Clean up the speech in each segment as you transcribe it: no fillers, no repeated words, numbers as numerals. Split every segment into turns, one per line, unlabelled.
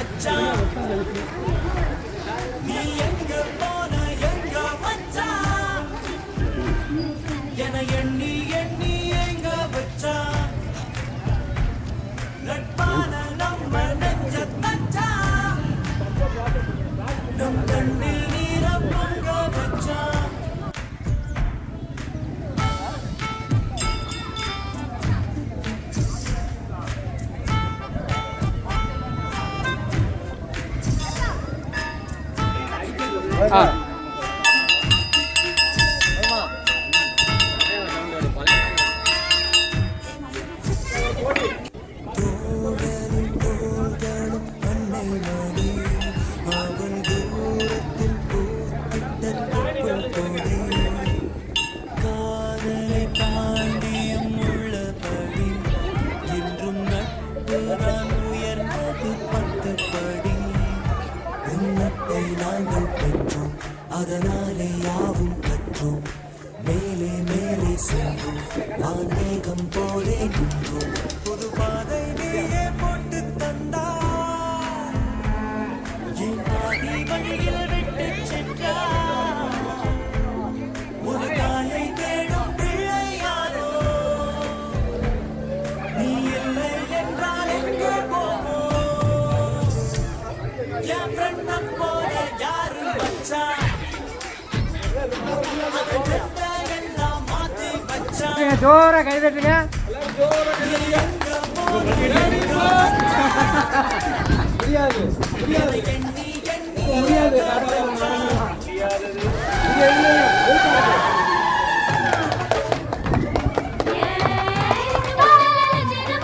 மச்சான் நீ எங்க போன எங்க மச்சான் என எண்ணி எண்ணி எங்க வச்சான் நட்பான நம்ம நெஞ்ச தச்சான் நம் கண்ணில் நீர பொங்க வச்சான் அதனாலே யாவும் கற்றோம் மேலே மேலே சென்றோம் வானேகம் போலே நின்றோம் புது பாதை நீயே போட்டு தந்தா என் பாதி வழியில் விட்டு சென்றா ஒரு தாயை தேடும் பிள்ளையாரோ நீ இல்லை என்றால் எங்கே போவோம் என் ஃப்ரெண்ட் போல யாரு வச்சா
ஜோரா கை தட்டுங்க.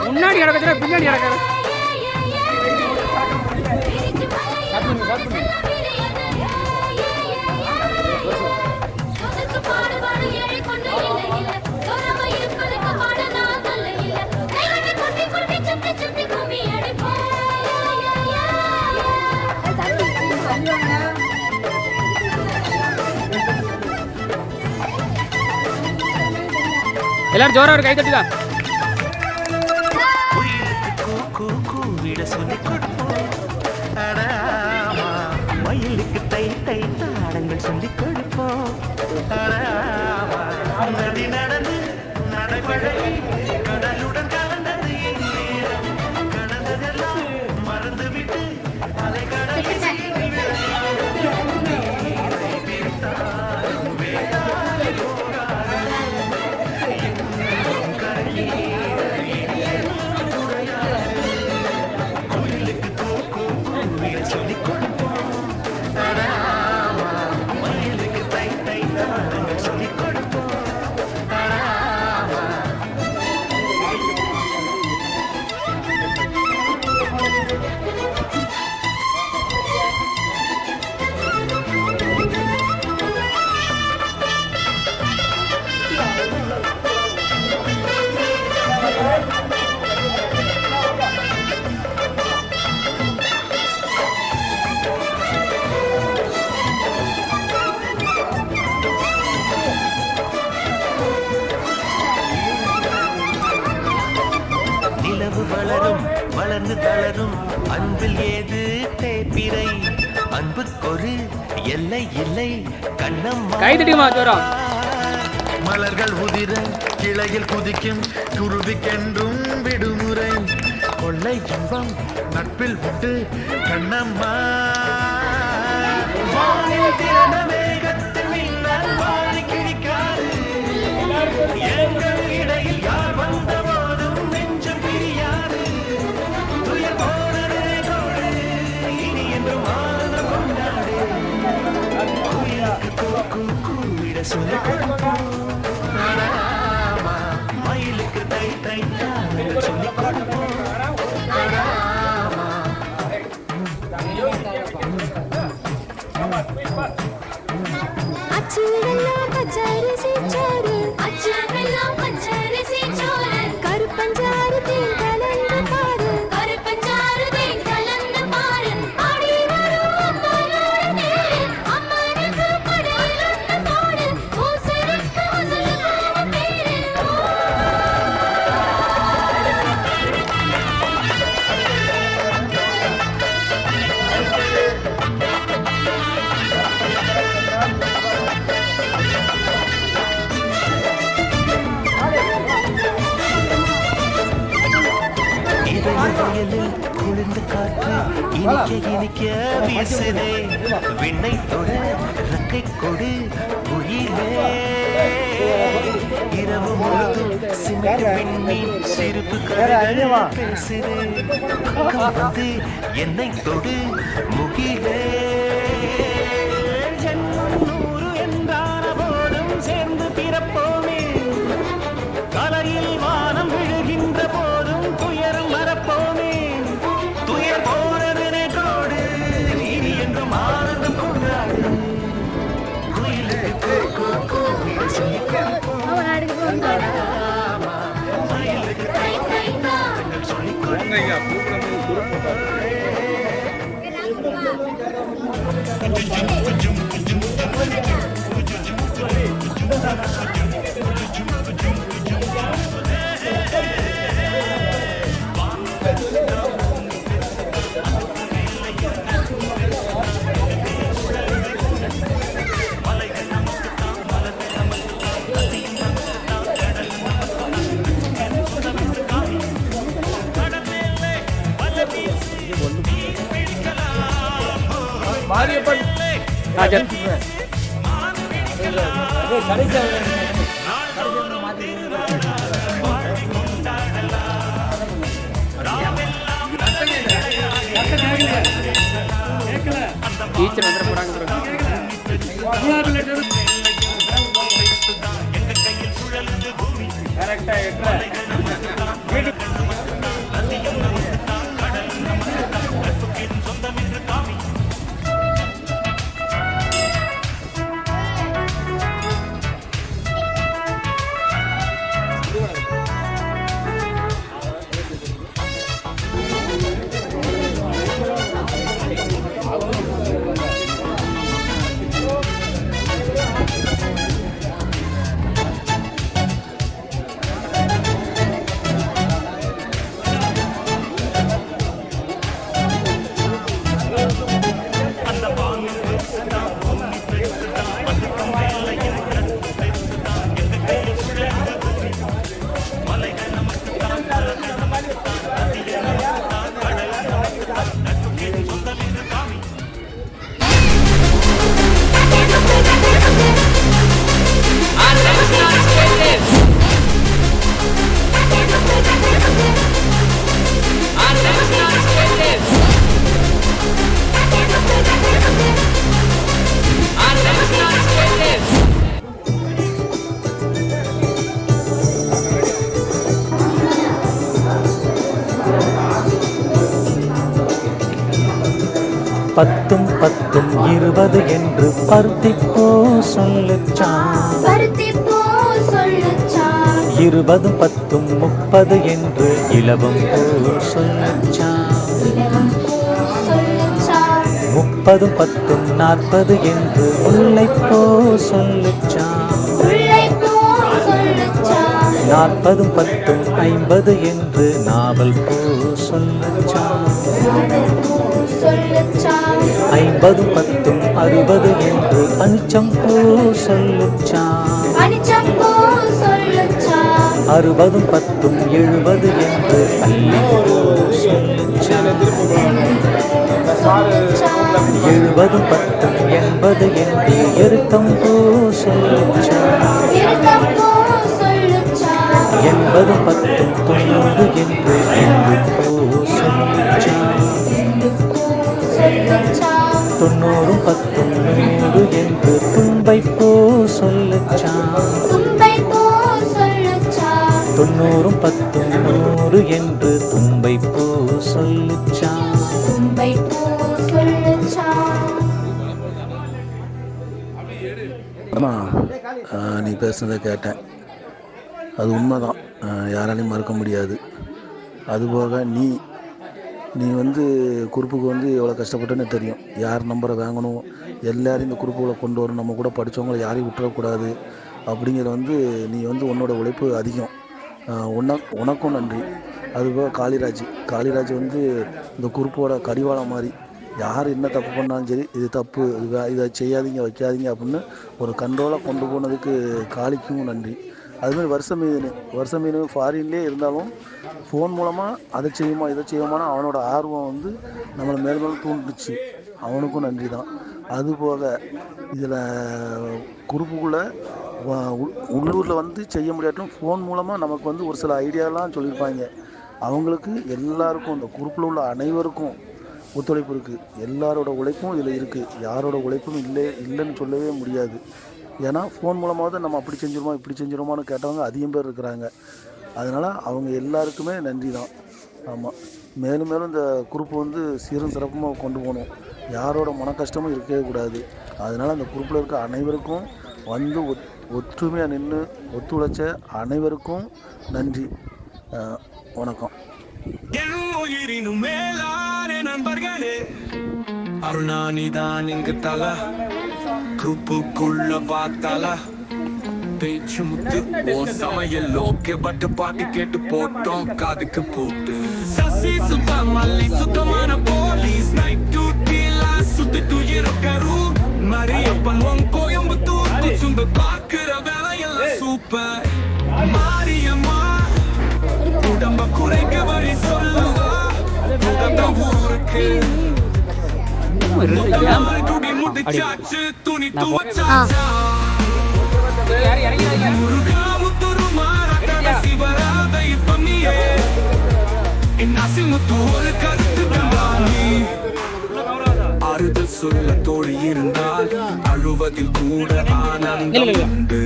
முன்னாடி கிடக்குற பின்னாடி கிடக்குற எல்லாரும் ஜோரா ஒரு கை தட்டுதா.
மயிலுக்கு தை தை தாடங்கள் சொல்லி கொடுப்போம் நதி நடந்து நடைபழகி கடலுடன் கலந்தது கடந்ததெல்லாம் மறந்து விட்டு அலை கடலில் வளரும் வளர்ந்து தளரும் அன்பில் ஏது தேப்பிரை அன்புக்கொரு எல்லை இல்லை கண்ணம்மா மலர்கள் உதிர கிளையில் குதிக்கும் குருவிக்கென்றும் விடுமுறை கொள்ளை இன்பம் நட்பில் விட்டு கண்ணம்மா எங்கள் இடையில் யார் வந்த போதும் நெஞ்சம் பிரியாது துயர் போனதே தோடு இனி என்று மாத கொண்டாடு கூவிட சொல்ல மயிலுக்கு தை தை சொல்லி கொடுப்போம்
கருப்பஞ்சாறு தேன் கலந்து பாரு கருப்பஞ்சாறு தேன் கலந்து பாரு ஆடி வரும் அம்மனுக்கு படையிலுண்டு பாடு ஊசருக்கு ஊசலுக்கான பேரு
குளிர்ந்த காற்று இனிக்க இனிக்க வீசுதே விண்ணை தொட ரக்கை கொடு உயிலே இரவு முழுதும் சிமிட்டு விண்மீன் சிரிப்பு கதைகள் பேசுதே வந்து என்னை தொடு முகிலே ஜென்மம் 100 என்றான போதும் சேர்ந்து பிறப்போமே கலையில் வானம் விழுகின்ற போதும் துயரம் மறப்போமே துயர் போனதனே கோடு இனி என்றும் ஆனந்தம் கொண்டாடு குயிலுக்கு சொல்லி
மாரியப்பன் ராஜன் டீச்சர் வந்துட போறாங்க
பத்தும் பத்தும் 20 என்று பருத்திப்போ சொல்லுச்சான் 20 10 30 என்று இலவம் போ சொல்லுச்சான் 30 10 40 என்று முல்லைப்போ சொல்லுச்சான் 40 10 50 என்று நாவல் போ சொல்லுச்சான் 50 10 60 என்று அனிச்சம் போ சொல்லுச்சான் 60 10 70 என்று அள்ளி போ சொல்லுச்சான் 70 10 80 என்று எருக்கம் போ சொல்லுச்சான் 80 10 90 என்று எங்கு போ சொல்லுச்சான் 90 10 100 என்று தும்பை போ சொல்லுச்சான் 90 10 100 என்று தும்பை போ சொல்லுச்சான்
அம்மா நீ பேசுனதை கேட்டேன், அது உண்மைதான், யாராலையும் மறுக்க முடியாது. அதுபோக நீ வந்து குரூப்புக்கு வந்து எவ்வளோ கஷ்டப்பட்டேன்னு தெரியும். யார் நம்பரை வாங்கணும், எல்லோரும் இந்த குரூப்புகளை கொண்டு வரணும், நம்ம கூட படித்தவங்களை யாரையும் விட்டுறக்கூடாது அப்படிங்கிறது வந்து நீ வந்து உன்னோட உழைப்பு அதிகம். உனக்கும் நன்றி. அதுபோக காளிராஜ் வந்து இந்த குரூப்போட கடிவாளம் மாதிரி, யார் என்ன தப்பு பண்ணாலும் சரி, இது தப்பு, இதை செய்யாதீங்க வைக்காதீங்க அப்படின்னு ஒரு கண்ட்ரோலாக கொண்டு போனதுக்கு காளிக்கும் நன்றி. அதுமாதிரி வருஷ மீன் ஃபாரின்லேயே இருந்தாலும் ஃபோன் மூலமாக அதை செய்யுமா இதை செய்யுமான்னு அவனோட ஆர்வம் வந்து நம்மளை மேலும் மேலும் தூண்டுச்சு. அவனுக்கும் நன்றி தான். அதுபோக இதில் குரூப்புக்குள்ளே உள்ளூரில் வந்து செய்ய முடியாட்டும் ஃபோன் மூலமாக நமக்கு வந்து ஒரு சில ஐடியாலாம் சொல்லியிருப்பாங்க. அவங்களுக்கு எல்லாருக்கும் இந்த குரூப்பில் உள்ள அனைவருக்கும் ஒத்துழைப்பு இருக்குது. எல்லாரோட உழைப்பும் இதில் இருக்குது. யாரோட உழைப்பும் இல்லைன்னு சொல்லவே முடியாது. ஏன்னா ஃபோன் மூலமாக நம்ம அப்படி செஞ்சிருமோ இப்படி செஞ்சிருமோன்னு கேட்டவங்க அதிகம் பேர் இருக்கிறாங்க. அதனால் அவங்க எல்லாருக்குமே நன்றி தான். ஆமாம், மேலும் மேலும் இந்த குரூப் வந்து சீரும் சிறப்புமாக கொண்டு போகணும். யாரோட மன கஷ்டமும் இருக்கவே கூடாது. அதனால் அந்த குரூப்பில் இருக்க அனைவருக்கும் வந்து ஒற்றுமையாக நின்று ஒத்துழைச்ச அனைவருக்கும் நன்றி. வணக்கம்.
நண்பர்களே, அருணானிதான் இங்கு தலை குரூப்புக்குள்ள பார்த்தாலா பேச்சு முத்து ஓ சமையல் ஓகே பட்டு பாட்டு கேட்டு போட்டோம் காதுக்கு போட்டு சசி சுத்த மல்லி சுத்தமான போலீஸ் நைட் டியூட்டில சுத்திட்டு இருக்கரு மரியப்பன் உன் கோயம்புத்தூர் குச்சுங்க பார்க்கிற வேலையெல்லாம் சூப்பர். மாரியம்மா உடம்ப குறைக்க வழி சொல்லுவா ஊருக்கு துடி முடிச்சாச்சு துணி துவச்சாச்சா முருகாமுத்துரு மாறாட்ட சிவராதை பண்ணியே இன்னாசிமுத்து ஒரு கருத்து தானி ஆறுதல் சொல்ல தோழி இருந்தால் அழுவதில் கூட ஆனந்தம் உண்டு.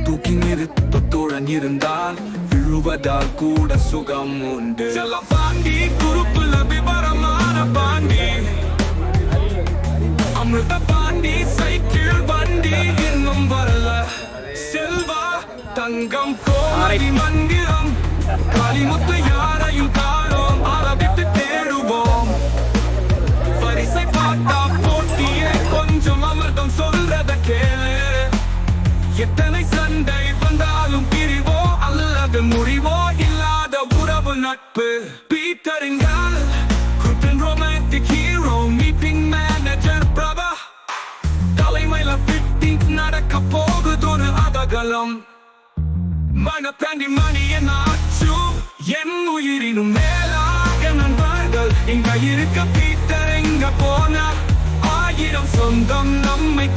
தூக்கி நிறுத்த தோழன் இருந்தால் விழுவதால் கூட சுகம் உண்டு. செல்ல பாண்டி குறுப்புல விவரமான பாண்டி அமிர்த பாண்டி சைக்கிள் வண்டி இன்னும் வரல. செல்வா தங்கம் கோமதி மந்திரம் காளிமுத்து யாரையும் காணோம் அளவிட்டு தேடுவோம். பரிசை பார்த்தா போட்டியே கொஞ்சம் அமிர்தம் சொல்றத கேளு. எத்தனை சண்டை வந்தாலும் பிரிவோ அல்லது முறிவோ இல்லாத உறவு நட்பு. பீட்டரிங்கால் Kuttan romantic hero meeting manager Prabha தலைமையில ஃபிட்டிங் நடக்க போகுதொரு அதகலம். மனப்பாண்டி மணி என்ன ஆச்சு என் உயிரினும் மேலாக நண்பர்கள் இங்க இருக்க பீட்டர் எங்க போனார் 1000 சொந்தம் நம்மை